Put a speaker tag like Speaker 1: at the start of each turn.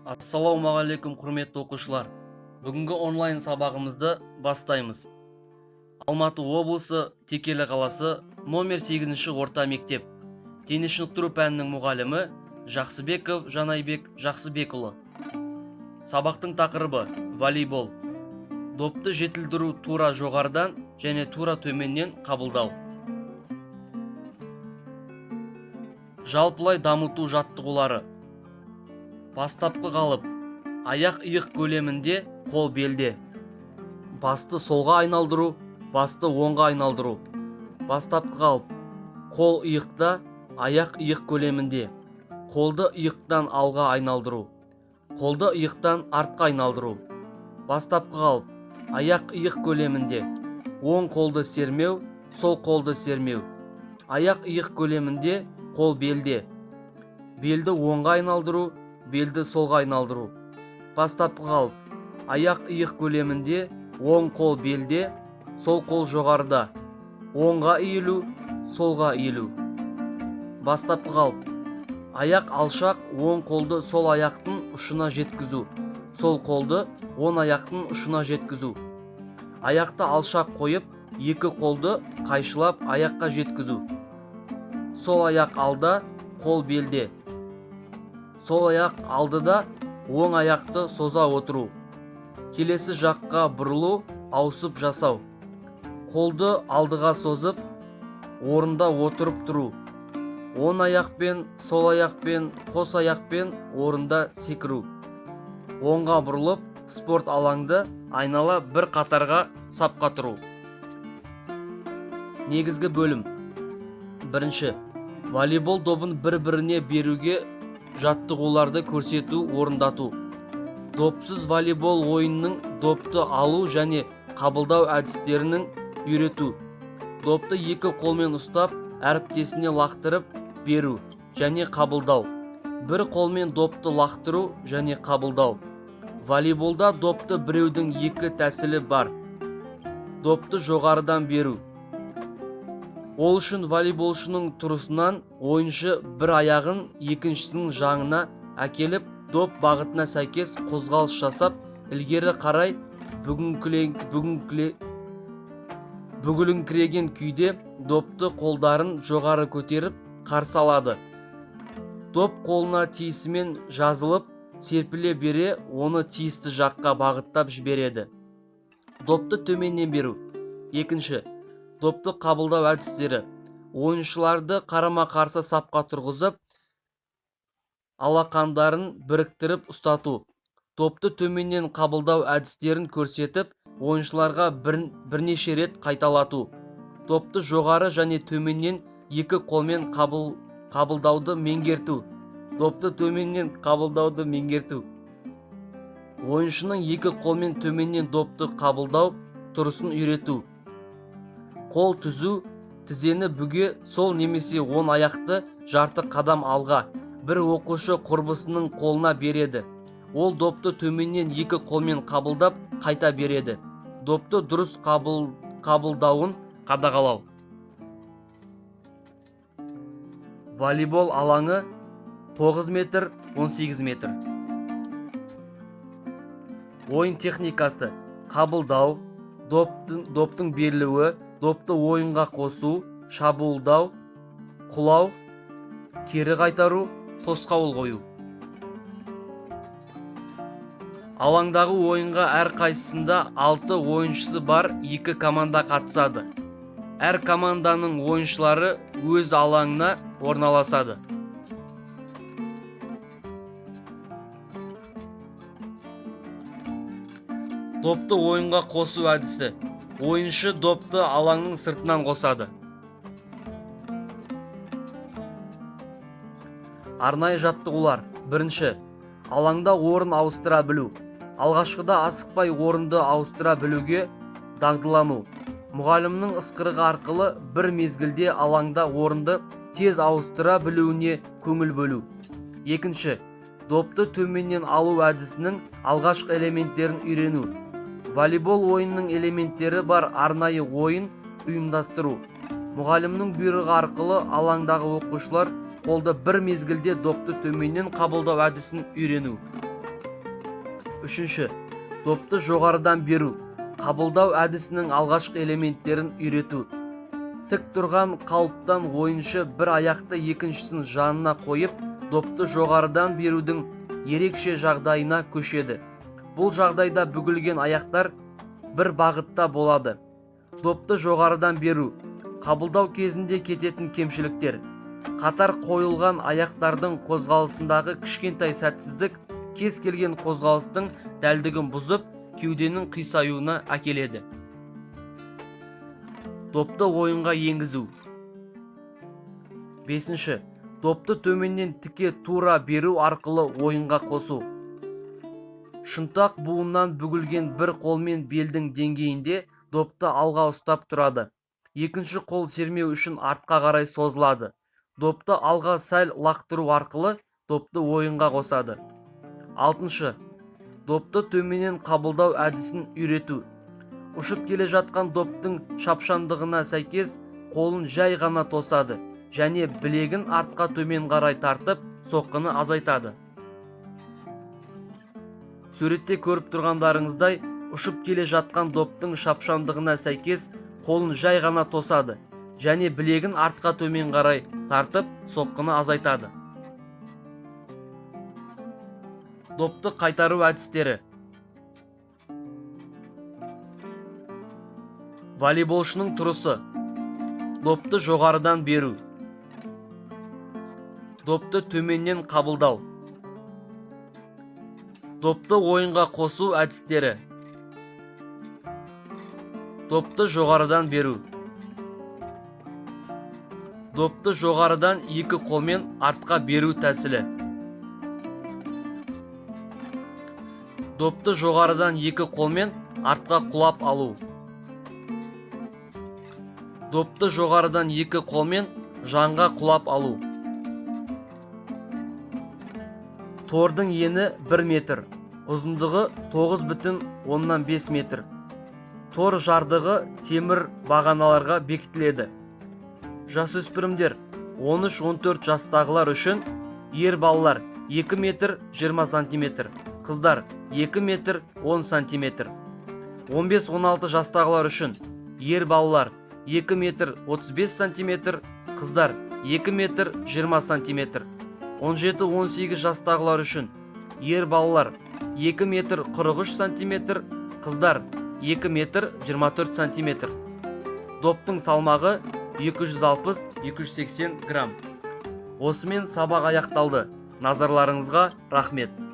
Speaker 1: Ассалаумағалейкум құрметті оқушылар. Бүгінгі онлайн сабағымызды бастаймыз. Алматы облысы Текелі қаласы номер 8-ші орта мектеп. Дене шынықтыру пәнінің мұғалімі Жақсыбеков Жанайбек Жақсыбекұлы. Сабақтың тақырыбы волейбол. Допты жетілдіру тура жоғарыдан және тура төменнен қабылдау. Жалпылай дамыту жаттығулары. Бастапқы қалып, аяқ иық көлемінде, қол белде. Басты солға айналдыру, басты оңға айналдыру. Бастапқы қалып, қол иықта, аяқ иық көлемінде. Қолды иықтан алға айналдыру. Қолды иықтан артқа айналдыру. Бастапқы қалып, аяқ иық көлемінде. Оң қолды сермеу, сол қолды сермеу. Аяқ иық көлемінде, қол белде. Белді оңға айналдыру, белді солға айналдыру. Бастапқы қалып, аяқ иық көлемінде, оң қол белде, сол қол жоғарыда. Оңға иілу, солға иілу. Бастапқы қалып, аяқ алшақ, оң қолды сол аяқтың ұшына жеткізу. Сол қолды оң аяқтың ұшына жеткізу. Аяқты алшақ қойып, екі қолды қайшылап аяққа жеткізу. Сол аяқ алда, қол белде. Сол аяқ алдыда, оң аяқты соза отыру. Келесі жаққа бұрылу, ауысып жасау. Қолды алдыға созып, орында отырып тұру. Оң аяқпен, сол аяқпен, қос аяқпен орында секіру. Оңға бұрылып, спорт алаңды айнала бір қатарға сапқа тұру. Негізгі бөлім. Бірінші. Волейбол добын бір-біріне беруге жаттығуларды көрсету, орындату. Допсыз волейбол ойынның допты алу және қабылдау әдістерінің үйрету. Допты екі қолмен ұстап, әріптесіне лақтырып беру және қабылдау. Бір қолмен допты лақтыру және қабылдау. Волейболда допты біреудің екі тәсілі бар. Допты жоғарыдан беру. Ол үшін волейболшының тұрысынан ойыншы бір аяғын екіншісінің жағына әкеліп, доп бағытына сәйкес қозғалыс жасап, ілгері қарай бүгіліңкіреген күйде допты қолдарын жоғары көтеріп қарсы алады. Доп қолына тиісімен жазылып, серпіле бере, оны тиісті жаққа бағыттап жібереді. Допты төменнен беру. Екінші. Допты қабылдау әдістері. Ойыншыларды қарама-қарсы сапқа тұрғызып, алақандарын біріктіріп ұстату. Допты төменнен қабылдау әдістерін көрсетіп, ойыншыларға бірнеше рет қайталату. Допты жоғары және төменнен екі қолмен қабылдауды меңгерту. Допты төменнен қабылдауды меңгерту. Ойыншының екі қолмен төменнен допты қабылдау тұрысын үйрету. Қол түзу, тізені бүге, сол немесе оң аяқты жарты қадам алға. Бір оқушы құрбысының қолына береді. Ол допты төменнен екі қолмен қабылдап, қайта береді. Допты дұрыс қабылдауын қадағалау. Волейбол алаңы 9 метр, 18 метр. Ойын техникасы: қабылдау, доптың берілуі, допты ойынға қосу, шабуылдау, құлау, кері қайтару, тосқауыл қою. Алаңдағы ойынға әр қайсысында 6 ойыншысы бар 2 команда қатысады. Әр команданың ойыншылары өз алаңына орналасады. Допты ойынға қосу әдісі. Ойыншы допты алаңның сыртынан қосады. Арнайы жаттығулар. Бірінші. Алаңда орын ауыстыра білу. Алғашқыда асықпай орынды ауыстыра білуге дағдылану. Мұғалімнің ысқырығы арқылы бір мезгілде алаңда орынды тез ауыстыра білуіне көңіл бөлу. Екінші. Допты төменнен алу әдісінің алғашқы элементтерін үйрену. Волейбол ойынның элементтері бар арнайы ойын ұйымдастыру. Мұғалімнің бұйрығы арқылы алаңдағы оқушылар қолды бір мезгілде допты төменнен қабылдау әдісін үйрену. Үшінші, допты жоғарыдан беру. Қабылдау әдісінің алғашқы элементтерін үйрету. Тік тұрған қалыптан ойыншы бір аяқты екіншісін жанына қойып, допты жоғарыдан берудің ерекше жағдайына көшеді. Бұл жағдайда бүгілген аяқтар бір бағытта болады. Допты жоғарыдан беру. Қабылдау кезінде кететін кемшіліктер. Қатар қойылған аяқтардың қозғалысындағы кішкентай сәтсіздік кез келген қозғалыстың дәлдігін бұзып, кеуденің қисаюына әкеледі. Допты ойынға енгізу. Бесінші, допты төменнен тіке тура беру арқылы ойынға қосу. Шынтақ буыннан бүгілген бір қолмен белдің деңгейінде допты алға ұстап тұрады. Екінші қол сермеу үшін артқа қарай созылады. Допты алға сәл лақтыру арқылы допты ойынға қосады. Алтыншы, допты төменнен қабылдау әдісін үйрету. Ұшып келе жатқан доптың шапшаңдығына сәйкес қолын жай ғана тосады және білегін артқа төмен қарай тартып, соққыны азайтады. Суретте көріп тұрғандарыңыздай, ұшып келе жатқан доптың шапшаңдығына сәйкес қолын жай ғана тосады және білегін артқа төмен қарай тартып, соққыны азайтады. Допты қайтару әдістері. Волейболшының тұрысы. Допты жоғарыдан беру. Допты төменнен қабылдау. Допты ойынға қосу әдістері. Допты жоғарыдан беру. Допты жоғарыдан екі қолмен артқа беру тәсілі. Допты жоғарыдан екі қолмен артқа құлап алу. Допты жоғарыдан екі қолмен жанға құлап алу. Тордың ені 1 метр, ұзындығы 9,5 метр. Тор жардығы темір бағаналарға бекітіледі. Жасөспірімдер 13-14 жастағылар үшін ер балалар 2 метр 20 сантиметр, қыздар 2 метр 10 сантиметр. 15-16 жастағылар үшін ер балалар 2 метр 35 сантиметр, қыздар 2 метр 20 сантиметр. 17-18 жастағылар үшін ер балалар 2 метр 43 сантиметр, қыздар 2 метр 24 сантиметр. Доптың салмағы 260-280 грамм. Осымен сабақ аяқталды. Назарларыңызға рахмет.